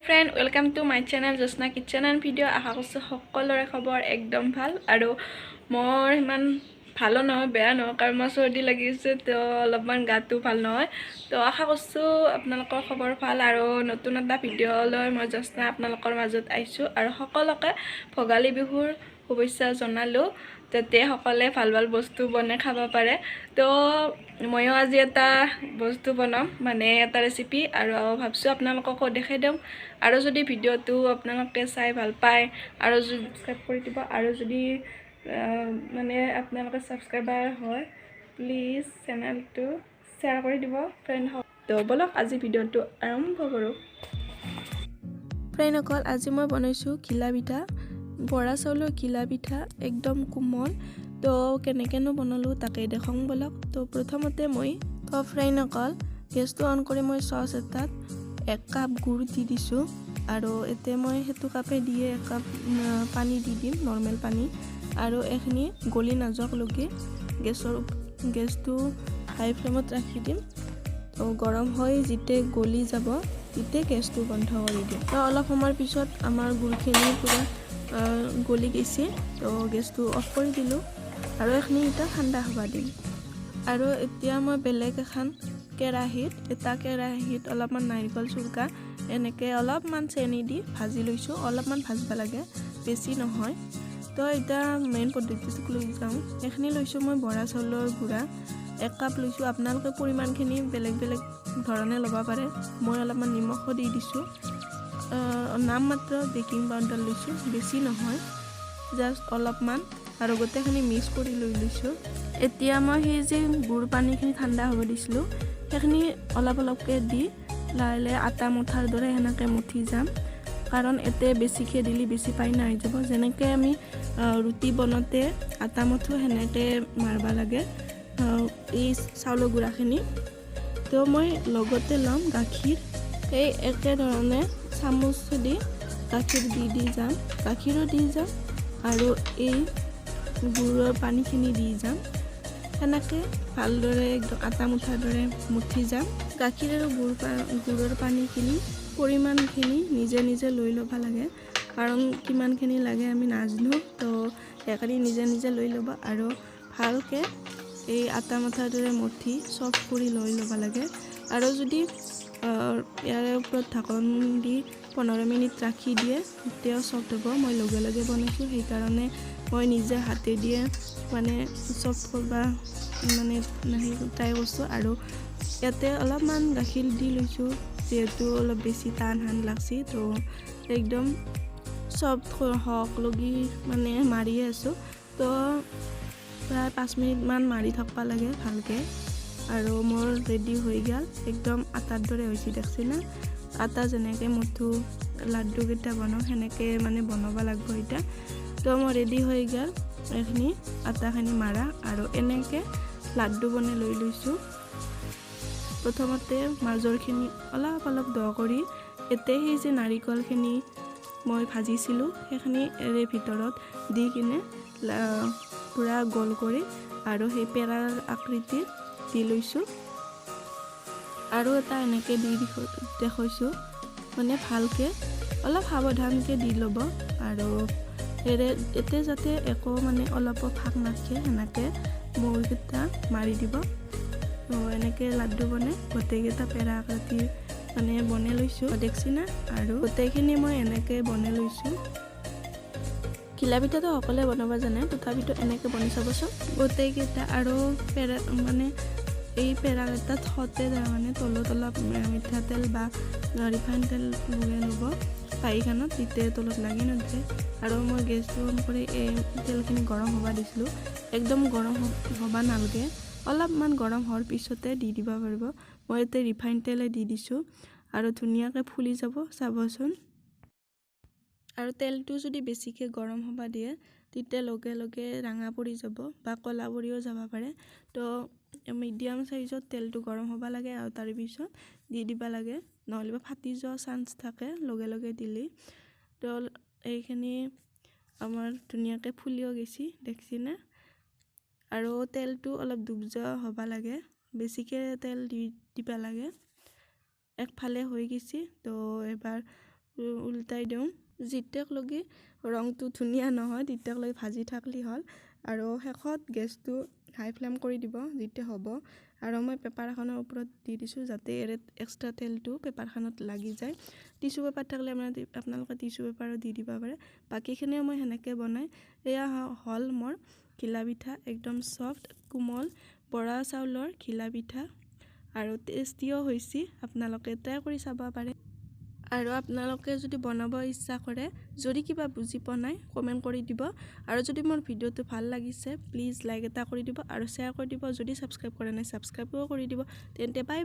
friend welcome to my channel Josna kitchen and video' আশা কৰিছোঁ সকলোৰে খবৰ একদম ভাল আৰু মোৰ ইমান ভালো নহয় বেয়া নহয় কাৰণ মোৰ চৰ্দি লাগিছে তো অলপমান গাটো ভাল নহয় তো আশা কৰিছোঁ আপোনালোকৰ খবৰ ভাল আৰু নতুন এটা ভিডিঅ' লৈ মই জোসনা আপোনালোকৰ মাজত আহিছোঁ আৰু সকলোকে ভোগালী বিহুৰ শুভেচ্ছা জনালোঁ যাতে সকলে ভাল ভাল বস্তু বনাই খাব পাৰে তো ময়ো আজি এটা বস্তু বনাম মানে এটা ৰেচিপি আৰু ভাবছোঁ আপোনালোককো দেখাই দিম আৰু যদি ভিডিঅ'টো আপোনালোকে চাই ভাল পায় আৰু যদি সাবস্ক্ৰাইব কৰি দিব আৰু যদি মানে আপোনালোকে সাবস্ক্ৰাইবাৰ হয় প্লিজ চেনেলটো শ্বেয়াৰ কৰি দিব ফ্ৰেণ্ড হওক তো বলক আজি ভিডিঅ'টো আৰম্ভ কৰোঁ ফ্ৰেণ্ডসকল আজি মই বনাইছোঁ ঘিলা পিঠা বৰা চাউলৰ ঘিলা পিঠা একদম কোমল তো কেনেকেনো বনালোঁ তাকে দেখাওঁ বলক তো প্ৰথমতে মই তো ফ্ৰেণ্ডসকল গেছটো অন কৰি মই চচ এটাত 1 কাপ গুড় দি দিছোঁ আৰু এতে মই হেতু কাপে দিয়ে 1 কাপ পানী দি দিম নৰ্মেল পানী আৰু এখিনি গলি নাযাওক লগে গেছটো হাই ফ্লেমত ৰাখি দিম তো গৰম হৈ জিতে গলি যাব ইতে গেছটো বন্ধ কৰি দিম তো অলপ সময়ৰ পিছত আমাৰ গুড়খিনি পুৰা গলি গৈছে তো গেছটো অফ কৰি দিলোঁ আৰু এখিনি এটা ঠাণ্ডা হবা দিম আৰু এতিয়া মই বেলেগ এখন কেৰাহীত অলপমান নাৰিকল চুৰকা এনেকে অলপমান চেনি দি ভাজি লৈছোঁ অলপমান ভাজবা লাগে বেছি নহয় তো এটা মেইন পদ্ধতিটো লৈ যাওঁ এখিনি লৈছোঁ মই বৰা চাউলৰ গুড়া 1 কাপ লৈছোঁ আপোনালোকে পৰিমাণখিনি বেলেগ বেলেগ ধৰণে ল'ব পাৰে মই অলপমান নিমখো দি দিছোঁ নাম মাত্ৰ বেকিং পাউডাৰ লৈছোঁ বেছি নহয় জাষ্ট অলপমান আৰু গোটেইখিনি মিক্স কৰি লৈ লৈছোঁ এতিয়া মই সেই যে গুড় পানীখিনি ঠাণ্ডা হ'ব দিছিলোঁ সেইখিনি অলপ অলপকৈ দি লাহে আটা মঠাৰ দৰে সেনেকৈ মুঠি যাম কাৰণ এতে বেছিকৈ দিলে বেছি পানী আহি যাব যেনেকৈ আমি ৰুটি বনাওঁতে আটা মঠো সেনেকৈ মাৰবা লাগে এই চাউলৰ গুড়াখিনি তো মই লগতে ল'ম গাখীৰ এই একেধৰণে চামুচ দি গাখীৰ দি যাম গাখীৰো দি যাম আৰু এই গুড়ৰ পানীখিনি দি যাম সেনেকৈ ভালদৰে একদম আটা মুঠাৰ দৰে মুঠি যাম গাখীৰ আৰু গুড়ৰ পানীখিনি পৰিমাণখিনি নিজে নিজে লৈ ল'ব লাগে কাৰণ কিমানখিনি লাগে আমি নাজানো তো সেইকাৰণে নিজে নিজে লৈ ল'ব আৰু ভালকৈ এই আটা মুঠাৰ দৰে মুঠি চফ্ট কৰি লৈ ল'ব লাগে আৰু যদি ইয়াৰ ওপৰত ঢাকন দি 15 মিনিট ৰাখি দিয়ে তেতিয়াও চফ্ট হ'ব মই লগে লগে বনাইছোঁ সেইকাৰণে মই নিজে হাতে দিয়ে মানে চফ্ট কৰবা মানে ট্ৰাই কৰিছোঁ আৰু ইয়াতে অলপমান গাখীৰ দি লৈছোঁ যেহেতু অলপ বেছি টান লাগছি তো একদম চফ্ট হওক লগি মানে মাৰি আছোঁ তো প্ৰায় 5 মিনিটমান মাৰি থাকিব লাগে ভালকৈ আৰু মোৰ ৰেডি হৈ গ'ল একদম আটাৰ দৰে হৈছে দেখছি না আটা যেনেকৈ মুঠো লাড্ডুকেইটা বনাওঁ সেনেকৈ মানে বনাব লাগিব এতিয়া তো মই ৰেডি হৈ গ'ল এইখিনি আটাখিনি মাৰা আৰু এনেকৈ লাড্ডু বনাই লৈ লৈছোঁ প্ৰথমতে মাজৰখিনি অলপ দ কৰি এতে সেই যে নাৰিকলখিনি মই ভাজিছিলোঁ সেইখিনি ভিতৰত দি কিনে পুৰা গোল কৰি আৰু সেই পেৰাৰ আকৃতিত দি লৈছোঁ আৰু এটা এনেকৈ দি দেখুৱাইছোঁ মানে ভালকৈ অলপ সাৱধানকৈ দি ল'ব আৰু এতে যাতে একো মানে অলপ ফাক নাথাকে সেনেকৈ মূৰকেইটা মাৰি দিব তো এনেকৈ লাড্ডু বনাই গোটেইকেইটা পেৰা আকৃতি মানে বনাই লৈছোঁ দেখছি না আৰু গোটেইখিনি মই এনেকৈ বনাই লৈছোঁ ঘিলা পিঠাটো সকলোৱে বনাব জানে তথাপিতো এনেকৈ বনাই চাবচোন গোটেইকেইটা আৰু পেৰা মানে এই পেৰাকেইটাত সতে তাৰমানে তলত অলপ মিঠাতেল বা ৰিফাইন তেল লগাই ল'ব পাইখানত তেতিয়া তলত লাগি নাযায় আৰু মই গেছটো অন কৰি এই তেলখিনি গৰম হ'ব দিছিলোঁ একদম গৰম হ'ব নালাগে অলপমান গৰম হোৱাৰ পিছতে দি দিব পাৰিব মই ইয়াতে ৰিফাইন তেলে দি দিছোঁ আৰু ধুনীয়াকৈ ফুলি যাব চাবচোন আৰু তেলটো যদি বেছিকৈ গৰম হ'ব দিয়ে তেতিয়া লগে লগে ৰঙা পৰি যাব বা ক'লা পৰিও যাব পাৰে তো মিডিয়াম সাইজত তেলটো গৰম হ'ব লাগে আৰু তাৰ পিছত দি দিব লাগে নহলে ফাটি যোৱা চান্স থাকে লগে লগে দিলে তো এইখিনি আমাৰ ধুনীয়াকৈ ফুলিও গৈছি দেখছি না আৰু তেলটো অলপ ডুবজা হ'ব লাগে বেছিকৈ তেল দিব লাগে একফালে হৈ গৈছে তো এবাৰ উল্টাই দিওঁ যেতিয়ালৈকে ৰংটো ধুনীয়া নহয় তেতিয়ালৈকে ভাজি থাকলি হ'ল আৰু শেষত গেছটো হাই ফ্লেম কৰি দিব যেতিয়া হ'ব আৰু মই পেপাৰ এখনৰ ওপৰত দি দিছোঁ যাতে এক্সট্ৰা তেলটো পেপাৰখনত লাগি যায় টিস্যু পেপাৰ থাকিলে আপোনালোকে টিস্যু পেপাৰো দি দিব পাৰে বাকীখিনিও মই সেনেকৈ বনাই এয়া হ'ল মোৰ ঘিলা পিঠা একদম সফট কোমল বৰা চাউলৰ ঘিলা পিঠা আৰু টেষ্টিও হৈছে আপোনালোকে ট্ৰাই কৰি চাব পাৰে আৰু আপোনালোকে যদি বনাব ইচ্ছা কৰে যদি কিবা বুজি পোৱা নাই কমেন্ট কৰি দিব আৰু যদি মোৰ ভিডিওটো ভাল লাগিছে প্লিজ লাইক এটা কৰি দিব আৰু শ্বেয়াৰ কৰি দিব যদি সাবস্ক্ৰাইব কৰা নাই সাবস্ক্ৰাইবও কৰি দিব তেন্তে বাই